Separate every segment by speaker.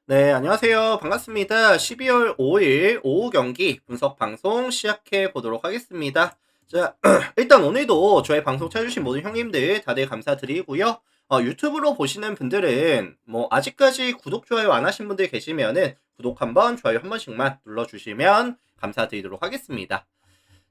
Speaker 1: 네, 안녕하세요. 반갑습니다. 12월 5일 오후 경기 분석 방송 시작해 보도록 하겠습니다. 자, 일단 오늘도 저의 방송 찾아주신 모든 형님들 다들 감사드리고요. 유튜브로 보시는 분들은 뭐 아직까지 구독, 좋아요 안 하신 분들 계시면은 구독 한번, 좋아요 한 번씩만 눌러주시면 감사드리도록 하겠습니다.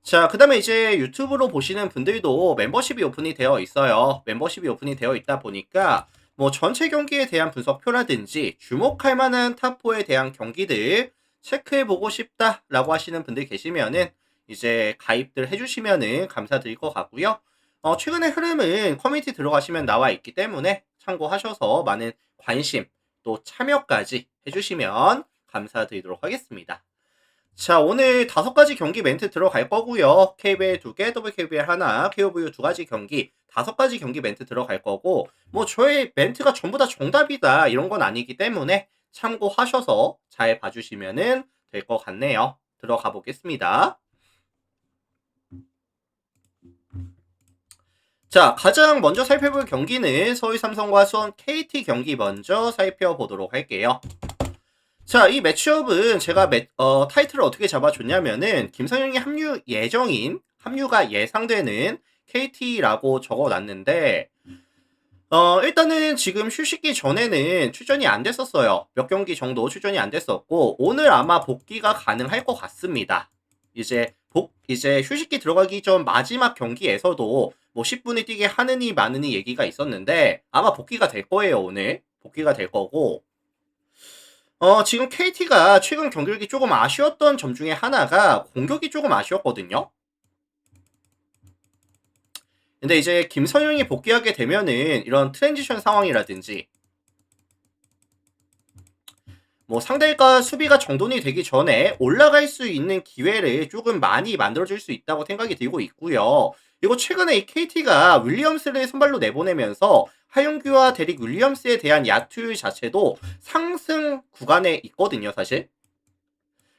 Speaker 1: 자, 그 다음에 이제 유튜브로 보시는 분들도 멤버십이 오픈이 되어 있어요. 멤버십이 오픈이 되어 있다 보니까 뭐 전체 경기에 대한 분석표라든지 주목할 만한 탑4에 대한 경기들 체크해보고 싶다라고 하시는 분들 계시면은 이제 가입들 해주시면은 감사드릴 것 같고요. 최근의 흐름은 커뮤니티 들어가시면 나와 있기 때문에 참고하셔서 많은 관심 또 참여까지 해주시면 감사드리도록 하겠습니다. 자, 오늘 5가지 경기 멘트 들어갈 거고요. KBL 2개, WKBL 하나, KOVU 2가지 경기, 5가지 경기 멘트 들어갈 거고, 뭐 저의 멘트가 전부 다 정답이다 이런 건 아니기 때문에 참고하셔서 잘 봐주시면은 될 것 같네요. 들어가 보겠습니다. 자, 가장 먼저 살펴볼 경기는 서울 삼성과 수원 KT 경기 먼저 살펴보도록 할게요. 자, 이 매치업은 제가 타이틀을 어떻게 잡아줬냐면은 김성현이 합류가 예상되는 KT라고 적어놨는데 일단은 지금 휴식기 전에는 출전이 안 됐었어요. 몇 경기 정도 출전이 안 됐었고 오늘 아마 복귀가 가능할 것 같습니다. 이제 휴식기 들어가기 전 마지막 경기에서도 뭐 10분을 뛰게 하느니 마느니 얘기가 있었는데 아마 복귀가 될 거예요. 오늘 복귀가 될 거고 지금 KT가 최근 경기력이 조금 아쉬웠던 점 중에 하나가 공격이 조금 아쉬웠거든요. 근데 이제 김선영이 복귀하게 되면은 이런 트랜지션 상황이라든지 뭐 상대가 수비가 정돈이 되기 전에 올라갈 수 있는 기회를 조금 많이 만들어줄 수 있다고 생각이 들고 있고요. 그리고 최근에 이 KT가 윌리엄스를 선발로 내보내면서 하윤규와 데릭 윌리엄스에 대한 야투율 자체도 상승 구간에 있거든요, 사실.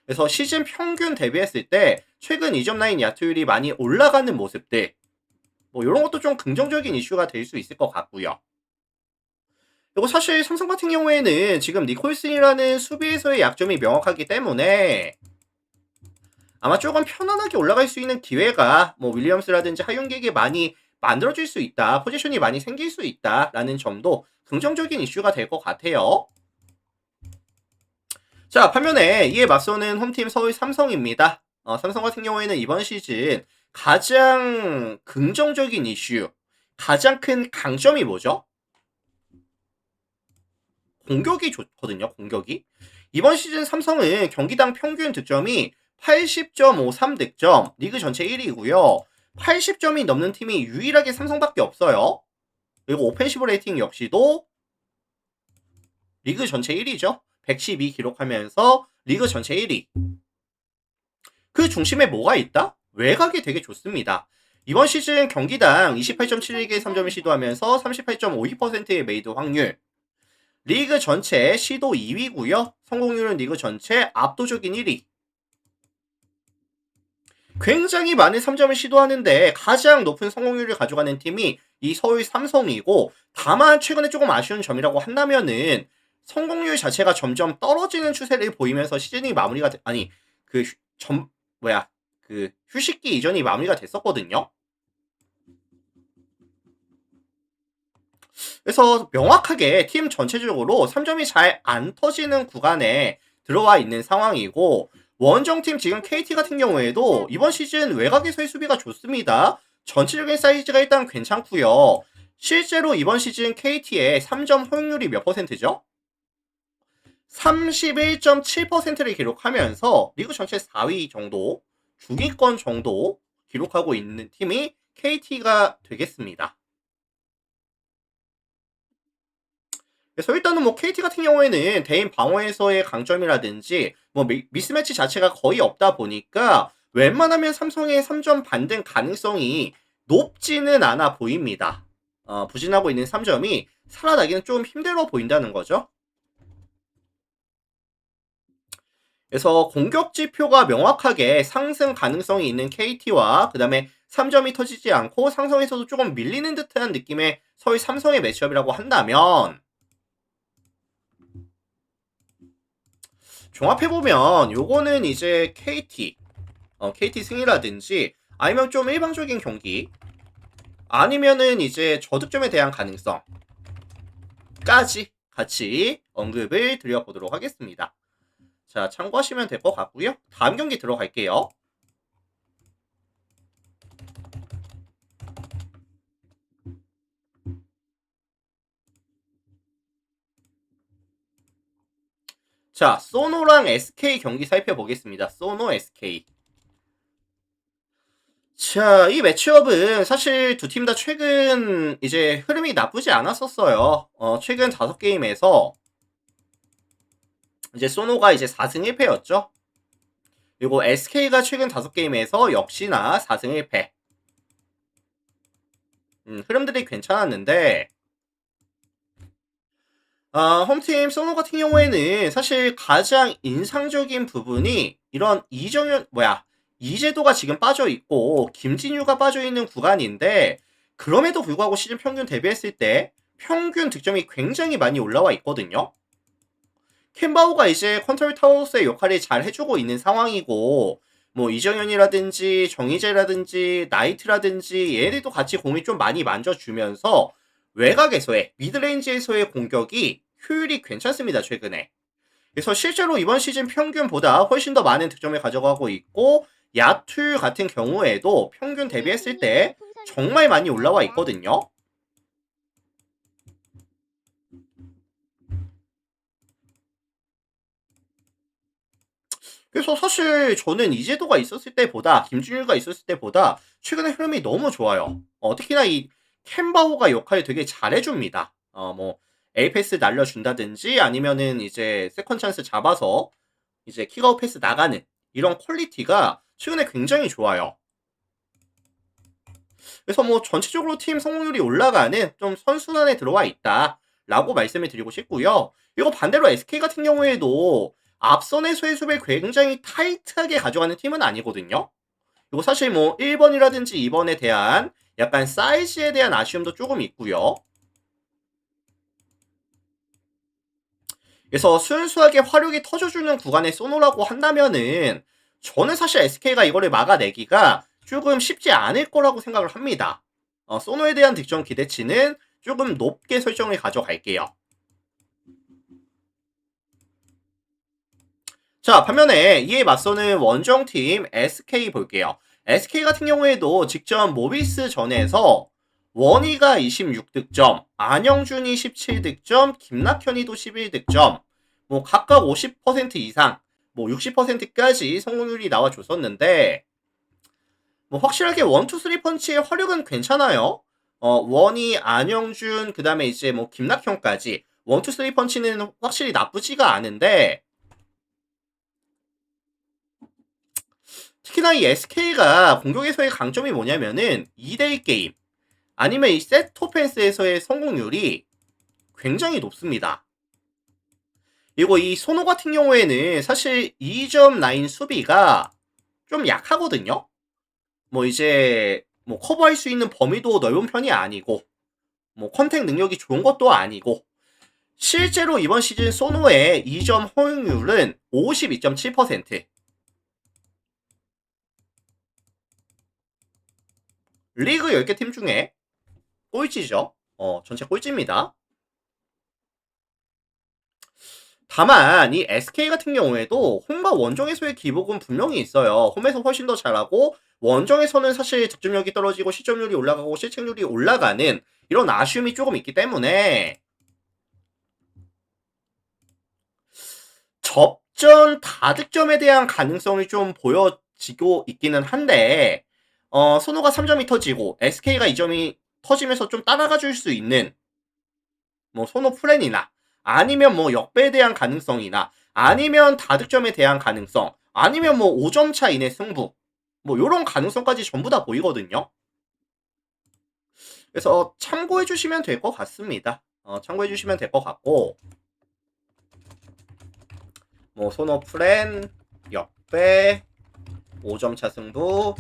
Speaker 1: 그래서 시즌 평균 대비했을 때 최근 이점 라인 야투율이 많이 올라가는 모습들 뭐 이런 것도 좀 긍정적인 이슈가 될 수 있을 것 같고요. 그리고 사실 삼성 같은 경우에는 지금 니콜슨이라는 수비에서의 약점이 명확하기 때문에 아마 조금 편안하게 올라갈 수 있는 기회가 뭐 윌리엄스라든지 하윤기에게 많이 만들어질 수 있다. 포지션이 많이 생길 수 있다라는 점도 긍정적인 이슈가 될 것 같아요. 자, 반면에 이에 맞서는 홈팀 서울 삼성입니다. 삼성 같은 경우에는 이번 시즌 가장 긍정적인 이슈, 가장 큰 강점이 뭐죠? 공격이 좋거든요, 공격이. 이번 시즌 삼성은 경기당 평균 득점이 80.53 득점, 리그 전체 1위고요. 80점이 넘는 팀이 유일하게 삼성밖에 없어요. 그리고 오펜시브 레이팅 역시도 리그 전체 1위죠. 112 기록하면서 리그 전체 1위. 그 중심에 뭐가 있다? 외곽이 되게 좋습니다. 이번 시즌 경기당 28.71개의 3점을 시도하면서 38.52%의 메이드 확률. 리그 전체 시도 2위고요. 성공률은 리그 전체 압도적인 1위. 굉장히 많은 3점을 시도하는데 가장 높은 성공률을 가져가는 팀이 이 서울 삼성이고 다만 최근에 조금 아쉬운 점이라고 한다면은 성공률 자체가 점점 떨어지는 추세를 보이면서 시즌이 마무리가 아니 점 뭐야 휴식기 이전이 마무리가 됐었거든요. 그래서 명확하게 팀 전체적으로 3점이 잘 안 터지는 구간에 들어와 있는 상황이고 원정팀 지금 KT 같은 경우에도 이번 시즌 외곽에서의 수비가 좋습니다. 전체적인 사이즈가 일단 괜찮고요. 실제로 이번 시즌 KT의 3점 허용률이 몇 퍼센트죠? 31.7%를 기록하면서 리그 전체 4위 정도, 중위권 정도 기록하고 있는 팀이 KT가 되겠습니다. 그래서 일단은 뭐 KT 같은 경우에는 대인 방어에서의 강점이라든지 뭐 미스매치 자체가 거의 없다 보니까 웬만하면 삼성의 3점 반등 가능성이 높지는 않아 보입니다. 부진하고 있는 3점이 살아나기는 좀 힘들어 보인다는 거죠. 그래서 공격 지표가 명확하게 상승 가능성이 있는 KT와 그 다음에 3점이 터지지 않고 상성에서도 조금 밀리는 듯한 느낌의 서울 삼성의 매치업이라고 한다면 종합해보면 요거는 이제 KT 승이라든지 아니면 좀 일방적인 경기 아니면은 이제 저득점에 대한 가능성까지 같이 언급을 드려보도록 하겠습니다. 자, 참고하시면 될 것 같고요. 다음 경기 들어갈게요. 자, 소노랑 SK 경기 살펴보겠습니다. 소노 SK. 자, 이 매치업은 사실 두 팀 다 최근 이제 흐름이 나쁘지 않았었어요. 최근 5게임에서 이제 소노가 이제 4승 1패였죠. 그리고 SK가 최근 5게임에서 역시나 4승 1패. 흐름들이 괜찮았는데 홈팀 소노 같은 경우에는 사실 가장 인상적인 부분이 이런 이재도가 지금 빠져있고 김진유가 빠져있는 구간인데 그럼에도 불구하고 시즌 평균 대비했을 때 평균 득점이 굉장히 많이 올라와 있거든요. 캔바오가 이제 컨트롤 타워로서의 역할을 잘 해주고 있는 상황이고 뭐 이정현이라든지 정희재라든지 나이트라든지 얘네들도 같이 공을 좀 많이 만져주면서 외곽에서의 미드레인지에서의 공격이 효율이 괜찮습니다, 최근에. 그래서 실제로 이번 시즌 평균보다 훨씬 더 많은 득점을 가져가고 있고 야투 같은 경우에도 평균 대비했을 때 정말 많이 올라와 있거든요. 그래서 사실 저는 이재도가 있었을 때보다 김준일가 있었을 때보다 최근에 흐름이 너무 좋아요. 특히나 이 캔바오가 역할을 되게 잘해줍니다. 뭐 에이패스 날려준다든지 아니면은 이제 세컨 찬스 잡아서 이제 킥아웃 패스 나가는 이런 퀄리티가 최근에 굉장히 좋아요. 그래서 뭐 전체적으로 팀 성공률이 올라가는 좀 선순환에 들어와 있다라고 말씀을 드리고 싶고요. 이거 반대로 SK 같은 경우에도 앞선에서의 수비를 굉장히 타이트하게 가져가는 팀은 아니거든요. 그리고 사실 뭐 1번이라든지 2번에 대한 약간 사이즈에 대한 아쉬움도 조금 있고요. 그래서 순수하게 화력이 터져주는 구간에 쏘노라고 한다면은 저는 사실 SK가 이거를 막아내기가 조금 쉽지 않을 거라고 생각을 합니다. 소노에 대한 득점 기대치는 조금 높게 설정을 가져갈게요. 자, 반면에 이에 맞서는 원정팀 SK 볼게요. SK 같은 경우에도 직접 모비스 전에서 원희가 26득점, 안영준이 17득점, 김낙현이도 11득점, 뭐 각각 50% 이상, 뭐 60%까지 성공률이 나와줬었는데 뭐 확실하게 원투 쓰리 펀치의 화력은 괜찮아요. 원희, 안영준, 그 다음에 이제 뭐 김낙현까지 원투 쓰리 펀치는 확실히 나쁘지가 않은데 특히나 이 SK가 공격에서의 강점이 뭐냐면은 2대1 게임 아니면 이 세트 오펜스에서의 성공률이 굉장히 높습니다. 그리고 이 소노 같은 경우에는 사실 2점 라인 수비가 좀 약하거든요. 뭐 이제 뭐 커버할 수 있는 범위도 넓은 편이 아니고 뭐 컨택 능력이 좋은 것도 아니고 실제로 이번 시즌 소노의 2점 허용률은 52.7%. 리그 10개 팀 중에 꼴찌죠. 전체 꼴찌입니다. 다만 이 SK 같은 경우에도 홈과 원정에서의 기복은 분명히 있어요. 홈에서 훨씬 더 잘하고 원정에서는 사실 득점력이 떨어지고 실점률이 올라가고 실책률이 올라가는 이런 아쉬움이 조금 있기 때문에 접전 다득점에 대한 가능성이 좀 보여지고 있기는 한데 소노가 3점이 터지고 SK가 2점이 터지면서 좀 따라가 줄 수 있는 뭐 소노 플랜이나 아니면 뭐 역배에 대한 가능성이나 아니면 다득점에 대한 가능성 아니면 뭐 5점 차 이내 승부 뭐 요런 가능성까지 전부 다 보이거든요. 그래서 참고해 주시면 될 것 같습니다. 참고해 주시면 될 것 같고 뭐 소노 플랜 역배 5점 차 승부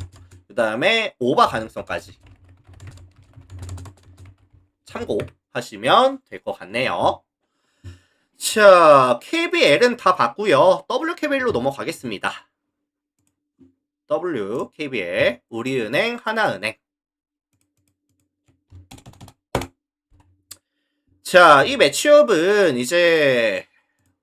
Speaker 1: 그 다음에 오버 가능성까지 참고하시면 될 것 같네요. 자, KBL은 다 봤고요. WKBL로 넘어가겠습니다. WKBL, 우리은행, 하나은행. 자, 이 매치업은 이제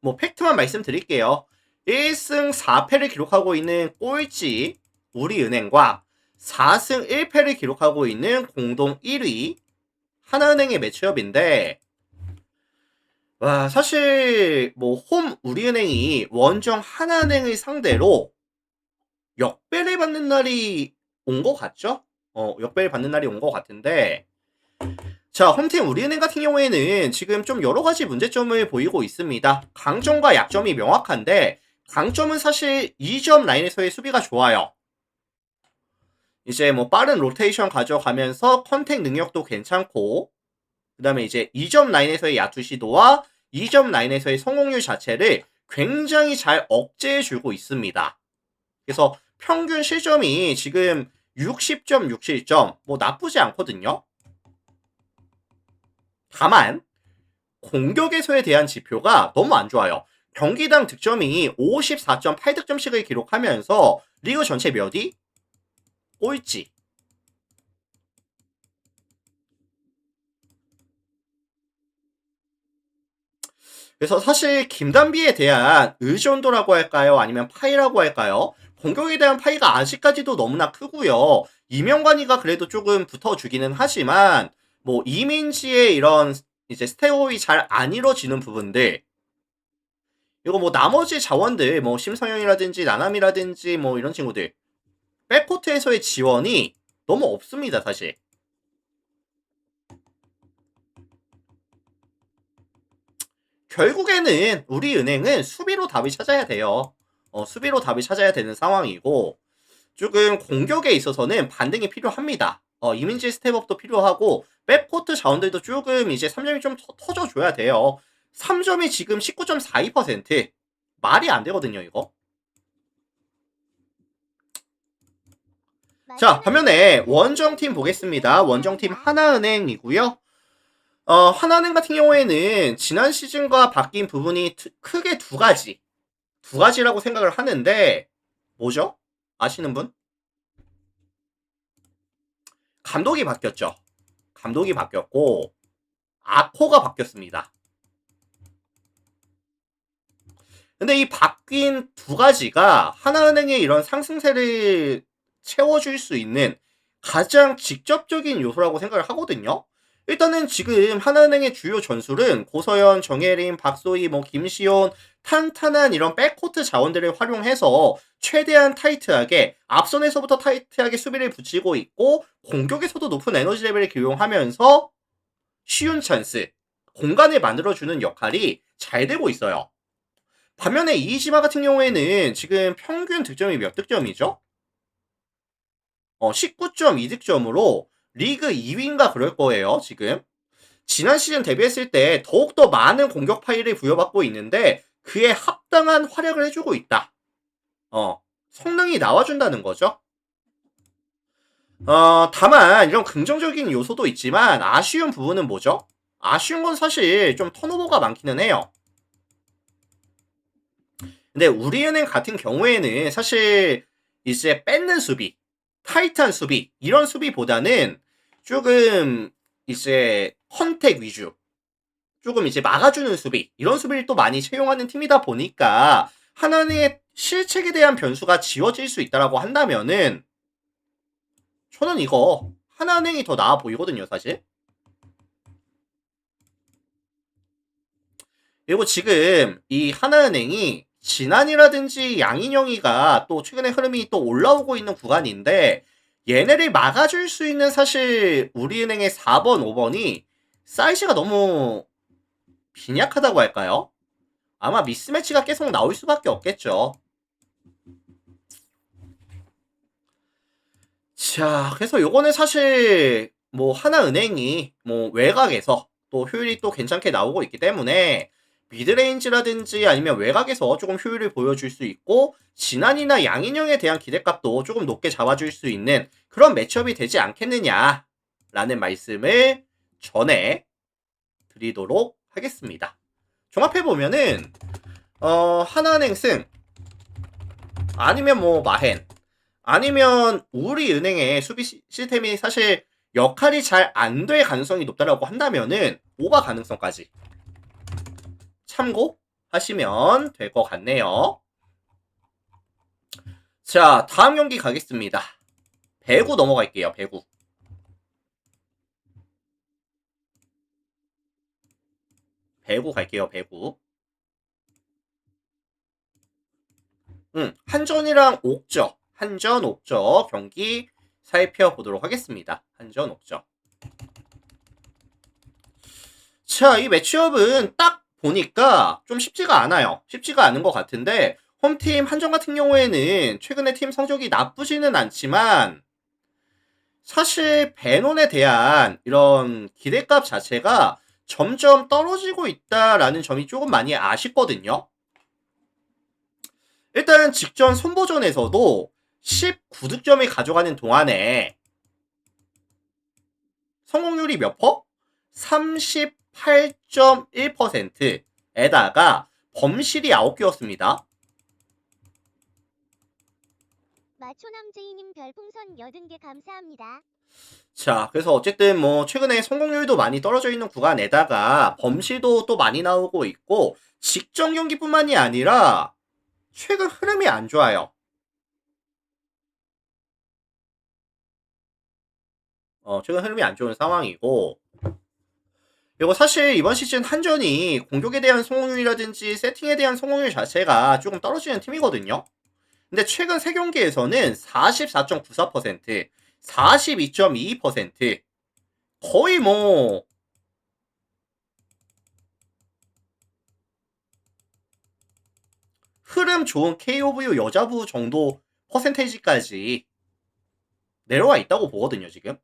Speaker 1: 뭐 팩트만 말씀드릴게요. 1승 4패를 기록하고 있는 꼴찌 우리은행과 4승 1패를 기록하고 있는 공동 1위 하나은행의 매치업인데, 와, 사실 뭐 홈 우리은행이 원정 하나은행을 상대로 역배를 받는 날이 온 것 같죠? 역배를 받는 날이 온 것 같은데, 자, 홈팀 우리은행 같은 경우에는 지금 좀 여러 가지 문제점을 보이고 있습니다. 강점과 약점이 명확한데, 강점은 사실 2점 라인에서의 수비가 좋아요. 이제 뭐 빠른 로테이션 가져가면서 컨택 능력도 괜찮고, 그 다음에 이제 2점 라인에서의 야투 시도와 2점 라인에서의 성공률 자체를 굉장히 잘 억제해주고 있습니다. 그래서 평균 실점이 지금 60점, 67점, 뭐 나쁘지 않거든요. 다만 공격에서에 대한 지표가 너무 안 좋아요. 경기당 득점이 54.8득점씩을 기록하면서 리그 전체 몇 위? 꼴찌. 그래서 사실 김단비에 대한 의존도라고 할까요? 아니면 파이라고 할까요? 공격에 대한 파이가 아직까지도 너무나 크고요. 이명관이가 그래도 조금 붙어주기는 하지만 뭐 이민지의 이런 이제 스테어이 잘 안 이루어지는 부분들, 이거 뭐 나머지 자원들 뭐 심성현이라든지 나남이라든지 뭐 이런 친구들 백코트에서의 지원이 너무 없습니다, 사실. 결국에는 우리 은행은 수비로 답을 찾아야 돼요. 수비로 답을 찾아야 되는 상황이고, 조금 공격에 있어서는 반등이 필요합니다. 이민지 스텝업도 필요하고 백코트 자원들도 조금 이제 3점이 좀 터져줘야 돼요. 3점이 지금 19.42%. 말이 안 되거든요, 이거. 자, 반면에 원정팀 보겠습니다. 원정팀 하나은행이고요. 하나은행 같은 경우에는 지난 시즌과 바뀐 부분이 크게 두 가지라고 생각을 하는데, 뭐죠? 아시는 분? 감독이 바뀌었죠. 감독이 바뀌었고 아코가 바뀌었습니다. 근데 이 바뀐 두 가지가 하나은행의 이런 상승세를 채워줄 수 있는 가장 직접적인 요소라고 생각을 하거든요. 일단은 지금 하나은행의 주요 전술은 고서연, 정예린, 박소희, 뭐 김시온, 탄탄한 이런 백코트 자원들을 활용해서 최대한 타이트하게, 앞선에서부터 타이트하게 수비를 붙이고 있고, 공격에서도 높은 에너지 레벨을 기용하면서 쉬운 찬스, 공간을 만들어주는 역할이 잘 되고 있어요. 반면에 이이지마 같은 경우에는 지금 평균 득점이 몇 득점이죠? 19.2득점으로 리그 2위인가 그럴 거예요, 지금. 지난 시즌 데뷔했을 때 더욱더 많은 공격 파일을 부여받고 있는데 그에 합당한 활약을 해주고 있다. 성능이 나와준다는 거죠. 다만 이런 긍정적인 요소도 있지만 아쉬운 부분은 뭐죠? 아쉬운 건 사실 좀 턴오버가 많기는 해요. 근데 우리은행 같은 경우에는 사실 이제 뺏는 수비, 타이트한 수비, 이런 수비보다는 조금 이제 컨택 위주, 조금 이제 막아주는 수비, 이런 수비를 또 많이 채용하는 팀이다 보니까 하나의 실책에 대한 변수가 지워질 수 있다라고 한다면은 저는 이거 하나은행이 더 나아 보이거든요, 사실. 그리고 지금 이 하나은행이 진한이라든지 양인영이가 또 최근에 흐름이 또 올라오고 있는 구간인데, 얘네를 막아줄 수 있는 사실 우리은행의 4번, 5번이 사이즈가 너무 빈약하다고 할까요? 아마 미스매치가 계속 나올 수밖에 없겠죠. 자, 그래서 요거는 사실 뭐 하나은행이 뭐 외곽에서 또 효율이 또 괜찮게 나오고 있기 때문에 미드레인지라든지 아니면 외곽에서 조금 효율을 보여줄 수 있고, 진한이나 양인영에 대한 기대값도 조금 높게 잡아줄 수 있는 그런 매치업이 되지 않겠느냐라는 말씀을 전해 드리도록 하겠습니다. 종합해보면은 하나은행 승 아니면 뭐 마헨 아니면 우리은행의 수비 시스템이 사실 역할이 잘 안 될 가능성이 높다라고 한다면은 오바 가능성까지 참고하시면 될 것 같네요. 자, 다음 경기 가겠습니다. 배구 넘어갈게요. 배구. 배구 갈게요. 배구. 한전이랑 옥저. 한전 옥저 경기 살펴보도록 하겠습니다. 한전 옥저. 자, 이 매치업은 딱 보니까 좀 쉽지가 않아요. 쉽지가 않은 것 같은데 홈팀 한전 같은 경우에는 최근에 팀 성적이 나쁘지는 않지만 사실 배논에 대한 이런 기대값 자체가 점점 떨어지고 있다라는 점이 조금 많이 아쉽거든요. 일단 직전 손보전에서도 19득점을 가져가는 동안에 성공률이 몇 퍼? 38.1%에다가 범실이 9개였습니다.
Speaker 2: 마초남제이님 별풍선 80개 감사합니다.
Speaker 1: 자, 그래서 어쨌든 뭐 최근에 성공률도 많이 떨어져 있는 구간에다가 범실도 또 많이 나오고 있고 직전 경기뿐만이 아니라 최근 흐름이 안 좋아요. 최근 흐름이 안 좋은 상황이고 그리고 사실 이번 시즌 한전이 공격에 대한 성공률이라든지 세팅에 대한 성공률 자체가 조금 떨어지는 팀이거든요. 근데 최근 3경기에서는 44.94%, 42.22%, 거의 뭐 흐름 좋은 KOVU 여자부 정도 퍼센테이지까지 내려와 있다고 보거든요, 지금.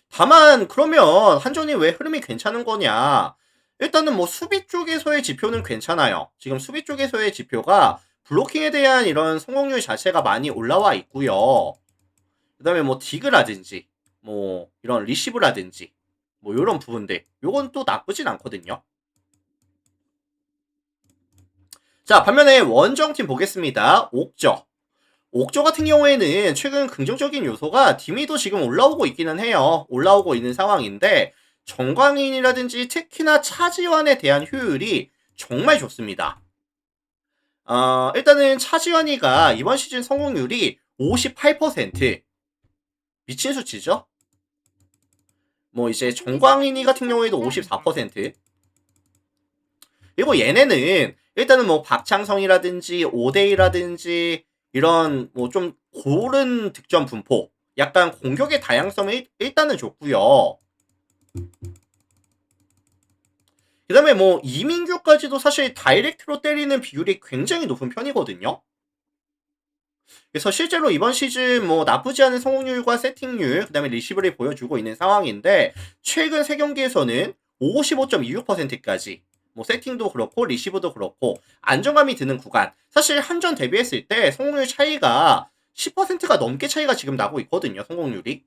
Speaker 1: 다만 그러면 한전이 왜 흐름이 괜찮은 거냐? 일단은 뭐 수비 쪽에서의 지표는 괜찮아요. 지금 수비 쪽에서의 지표가 블로킹에 대한 이런 성공률 자체가 많이 올라와 있고요. 그 다음에 뭐 디그라든지 뭐 이런 리시브라든지 뭐 이런 부분들 요건 또 나쁘진 않거든요. 자, 반면에 원정팀 보겠습니다. 옥저. 옥저 같은 경우에는 최근 긍정적인 요소가 디미도 지금 올라오고 있기는 해요. 올라오고 있는 상황인데 정광인이라든지 특히나 차지원에 대한 효율이 정말 좋습니다. 일단은 차지원이가 이번 시즌 성공률이 58%. 미친 수치죠? 뭐 이제 정광인이 같은 경우에도 54%. 그리고 얘네는 일단은 뭐 박창성이라든지 오데이라든지 이런 뭐 좀 고른 득점 분포, 약간 공격의 다양성을 일단은 줬고요. 그 다음에 뭐 이민규까지도 사실 다이렉트로 때리는 비율이 굉장히 높은 편이거든요. 그래서 실제로 이번 시즌 뭐 나쁘지 않은 성공률과 세팅률, 그 다음에 리시브를 보여주고 있는 상황인데 최근 3경기에서는 55.26%까지 뭐 세팅도 그렇고 리시브도 그렇고 안정감이 드는 구간. 사실 한전 대비했을 때 성공률 차이가 10%가 넘게 차이가 지금 나고 있거든요. 성공률이.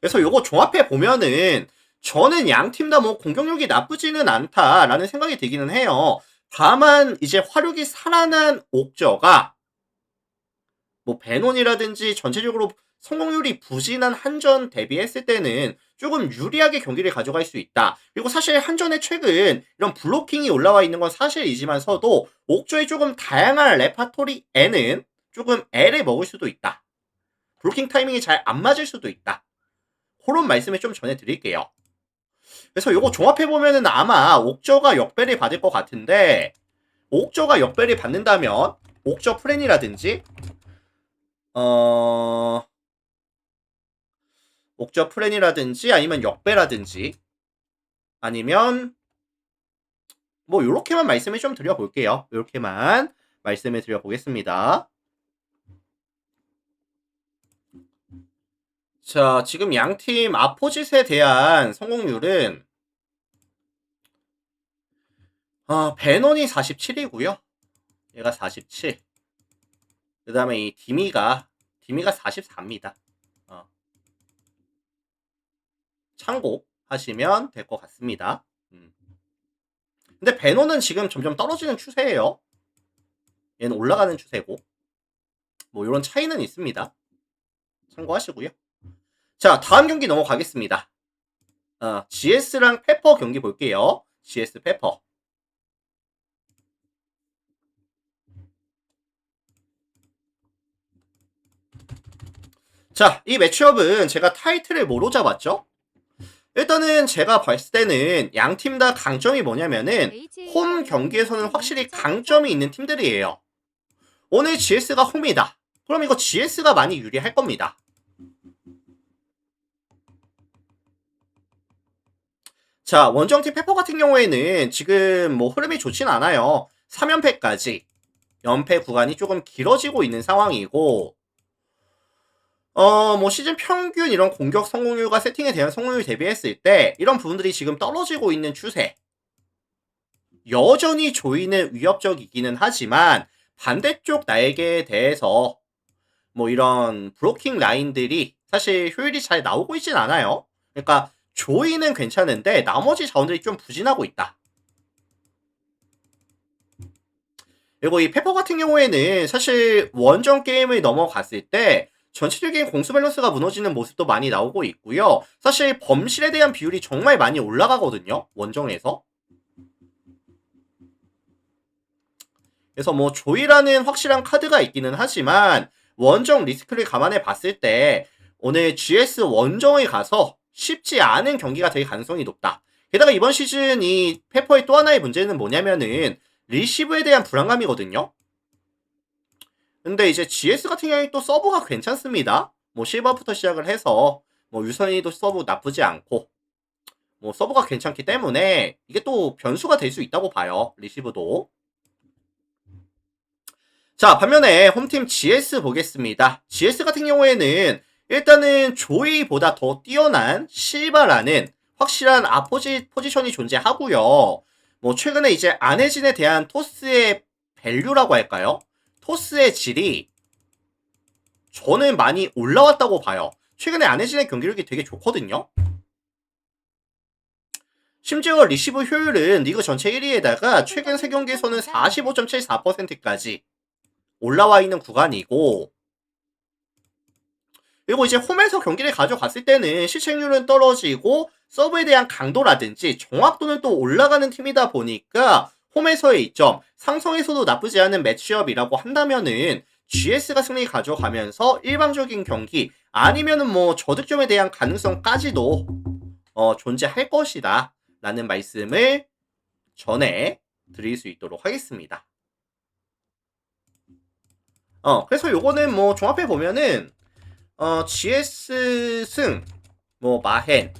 Speaker 1: 그래서 요거 종합해 보면은 저는 양 팀 다 뭐 공격력이 나쁘지는 않다라는 생각이 들기는 해요. 다만 이제 화력이 살아난 옥저가 뭐 베논이라든지 전체적으로 성공률이 부진한 한전 대비했을 때는 조금 유리하게 경기를 가져갈 수 있다. 그리고 사실 한전의 최근 이런 블로킹이 올라와 있는 건 사실이지만서도 옥저의 조금 다양한 레파토리에는 조금 L을 먹을 수도 있다. 블로킹 타이밍이 잘 안 맞을 수도 있다. 그런 말씀을 좀 전해드릴게요. 그래서 요거 종합해보면은 아마 옥저가 역배를 받을 것 같은데 옥저가 역배를 받는다면 옥저 프렌이라든지 옥저 프렌이라든지 아니면 역배라든지 아니면 뭐 요렇게만 말씀을 좀 드려볼게요. 요렇게만 말씀을 드려보겠습니다. 자, 지금 양팀 아포짓에 대한 성공률은 베논이 47이고요. 얘가 47. 그 다음에 이 디미가 44입니다. 참고하시면 될 것 같습니다. 근데 베노는 지금 점점 떨어지는 추세예요. 얘는 올라가는 추세고. 뭐 이런 차이는 있습니다. 참고하시고요. 자, 다음 경기 넘어가겠습니다. GS랑 페퍼 경기 볼게요. GS 페퍼. 자, 이 매치업은 제가 타이틀을 뭐로 잡았죠? 일단은 제가 봤을 때는 양 팀 다 강점이 뭐냐면은 홈 경기에서는 확실히 강점이 있는 팀들이에요. 오늘 GS가 홈이다. 그럼 이거 GS가 많이 유리할 겁니다. 자, 원정팀 페퍼 같은 경우에는 지금 뭐 흐름이 좋진 않아요. 3연패까지 연패 구간이 조금 길어지고 있는 상황이고, 뭐 시즌 평균 이런 공격 성공률과 세팅에 대한 성공률 대비했을 때 이런 부분들이 지금 떨어지고 있는 추세. 여전히 조이는 위협적이기는 하지만 반대쪽 날개에 대해서 뭐 이런 브로킹 라인들이 사실 효율이 잘 나오고 있진 않아요. 그러니까 조이는 괜찮은데 나머지 자원들이 좀 부진하고 있다. 그리고 이 페퍼 같은 경우에는 사실 원정 게임을 넘어갔을 때 전체적인 공수 밸런스가 무너지는 모습도 많이 나오고 있고요. 사실 범실에 대한 비율이 정말 많이 올라가거든요. 원정에서. 그래서 뭐 조이라는 확실한 카드가 있기는 하지만 원정 리스크를 감안해 봤을 때 오늘 GS 원정에 가서 쉽지 않은 경기가 될 가능성이 높다. 게다가 이번 시즌 이 페퍼의 또 하나의 문제는 뭐냐면은 리시브에 대한 불안감이거든요. 근데 이제 GS 같은 경우에 또 서브가 괜찮습니다. 뭐 실버부터 시작을 해서 뭐 유선이도 서브 나쁘지 않고 뭐 서브가 괜찮기 때문에 이게 또 변수가 될 수 있다고 봐요. 리시브도. 자, 반면에 홈팀 GS 보겠습니다. GS 같은 경우에는 일단은 조이보다 더 뛰어난 실바라는 확실한 포지션이 존재하고요. 뭐 최근에 이제 안혜진에 대한 토스의 밸류라고 할까요? 토스의 질이 저는 많이 올라왔다고 봐요. 최근에 안혜진의 경기력이 되게 좋거든요. 심지어 리시브 효율은 리그 전체 1위에다가 최근 3경기에서는 45.74%까지 올라와 있는 구간이고, 그리고 이제 홈에서 경기를 가져갔을 때는 실책률은 떨어지고 서브에 대한 강도라든지 정확도는 또 올라가는 팀이다 보니까 홈에서의 이점, 상성에서도 나쁘지 않은 매치업이라고 한다면은 GS가 승리 가져가면서 일방적인 경기 아니면은 뭐 저득점에 대한 가능성까지도 존재할 것이다 라는 말씀을 전해 드릴 수 있도록 하겠습니다. 그래서 요거는 뭐 종합해 보면은 GS 승, 뭐 마헨,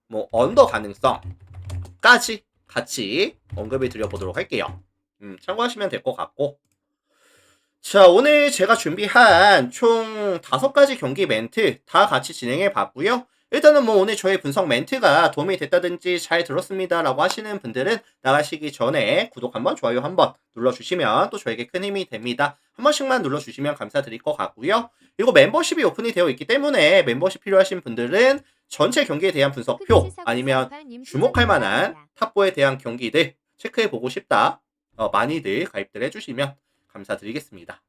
Speaker 1: 뭐 언더 가능성까지 같이 언급을 드려보도록 할게요. 참고하시면 될 것 같고. 자, 오늘 제가 준비한 총 5가지 경기 멘트 다 같이 진행해 봤고요. 일단은 뭐 오늘 저의 분석 멘트가 도움이 됐다든지 잘 들었습니다 라고 하시는 분들은 나가시기 전에 구독 한번, 좋아요 한번 눌러주시면 또 저에게 큰 힘이 됩니다. 한 번씩만 눌러주시면 감사드릴 것 같고요. 그리고 멤버십이 오픈이 되어 있기 때문에 멤버십 필요하신 분들은 전체 경기에 대한 분석표 아니면 주목할 만한 탑4에 대한 경기들 체크해보고 싶다. 많이들 가입들 해주시면 감사드리겠습니다.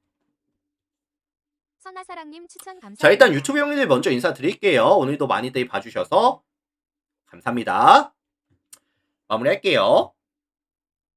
Speaker 3: 선화사랑님 추천 감사합니다.
Speaker 1: 자, 일단 유튜브 형님들 먼저 인사드릴게요. 오늘도 많이들 봐주셔서 감사합니다. 마무리할게요.